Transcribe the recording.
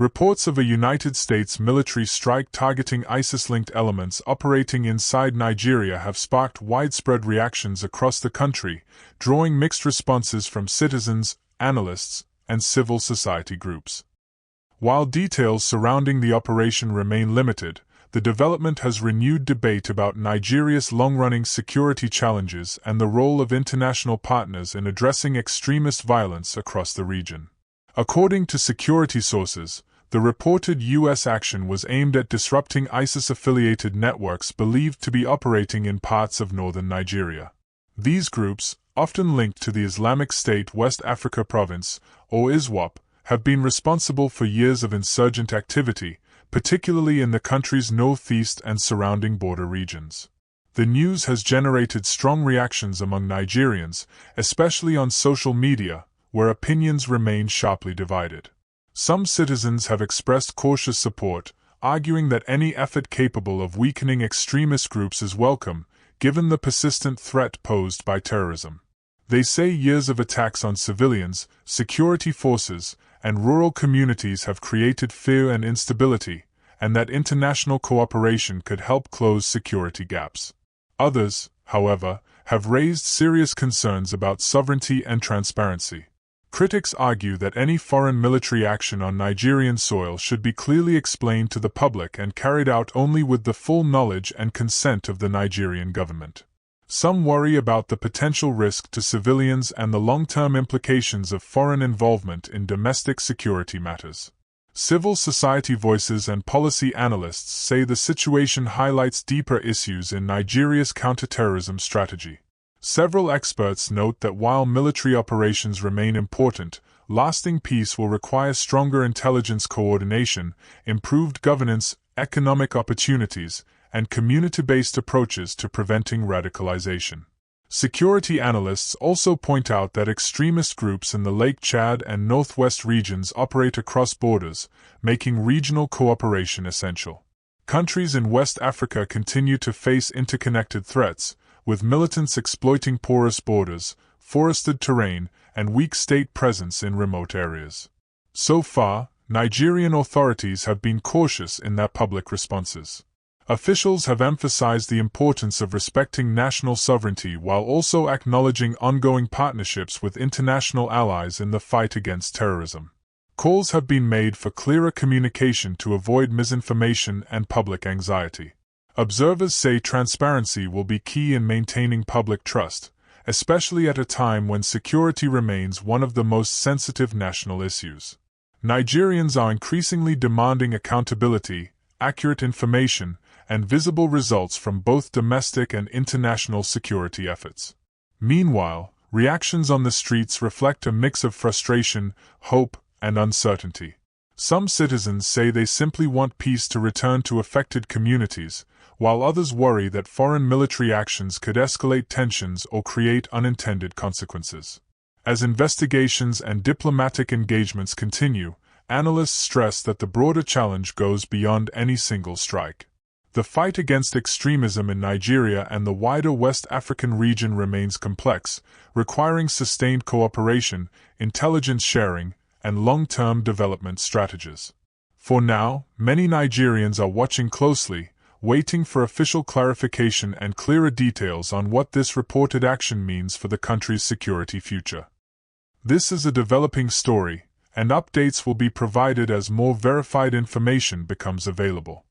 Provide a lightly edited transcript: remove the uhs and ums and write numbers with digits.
Reports of a United States military strike targeting ISIS-linked elements operating inside Nigeria have sparked widespread reactions across the country, drawing mixed responses from citizens, analysts, and civil society groups. While details surrounding the operation remain limited, the development has renewed debate about Nigeria's long-running security challenges and the role of international partners in addressing extremist violence across the region. According to security sources, the reported U.S. action was aimed at disrupting ISIS-affiliated networks believed to be operating in parts of northern Nigeria. These groups, often linked to the Islamic State West Africa Province, or ISWAP, have been responsible for years of insurgent activity, particularly in the country's northeast and surrounding border regions. The news has generated strong reactions among Nigerians, especially on social media, where opinions remain sharply divided. Some citizens have expressed cautious support, arguing that any effort capable of weakening extremist groups is welcome, given the persistent threat posed by terrorism. They say years of attacks on civilians, security forces, and rural communities have created fear and instability, and that international cooperation could help close security gaps. Others, however, have raised serious concerns about sovereignty and transparency. Critics argue that any foreign military action on Nigerian soil should be clearly explained to the public and carried out only with the full knowledge and consent of the Nigerian government. Some worry about the potential risk to civilians and the long-term implications of foreign involvement in domestic security matters. Civil society voices and policy analysts say the situation highlights deeper issues in Nigeria's counterterrorism strategy. Several experts note that while military operations remain important, lasting peace will require stronger intelligence coordination, improved governance, economic opportunities, and community-based approaches to preventing radicalization. Security analysts also point out that extremist groups in the Lake Chad and Northwest regions operate across borders, making regional cooperation essential. Countries in West Africa continue to face interconnected threats, with militants exploiting porous borders, forested terrain, and weak state presence in remote areas. So far, Nigerian authorities have been cautious in their public responses. Officials have emphasized the importance of respecting national sovereignty while also acknowledging ongoing partnerships with international allies in the fight against terrorism. Calls have been made for clearer communication to avoid misinformation and public anxiety. Observers say transparency will be key in maintaining public trust, especially at a time when security remains one of the most sensitive national issues. Nigerians are increasingly demanding accountability, accurate information, and visible results from both domestic and international security efforts. Meanwhile, reactions on the streets reflect a mix of frustration, hope, and uncertainty. Some citizens say they simply want peace to return to affected communities, while others worry that foreign military actions could escalate tensions or create unintended consequences. As investigations and diplomatic engagements continue, analysts stress that the broader challenge goes beyond any single strike. The fight against extremism in Nigeria and the wider West African region remains complex, requiring sustained cooperation, intelligence sharing, and long-term development strategies. For now, many Nigerians are watching closely, waiting for official clarification and clearer details on what this reported action means for the country's security future. This is a developing story, and updates will be provided as more verified information becomes available.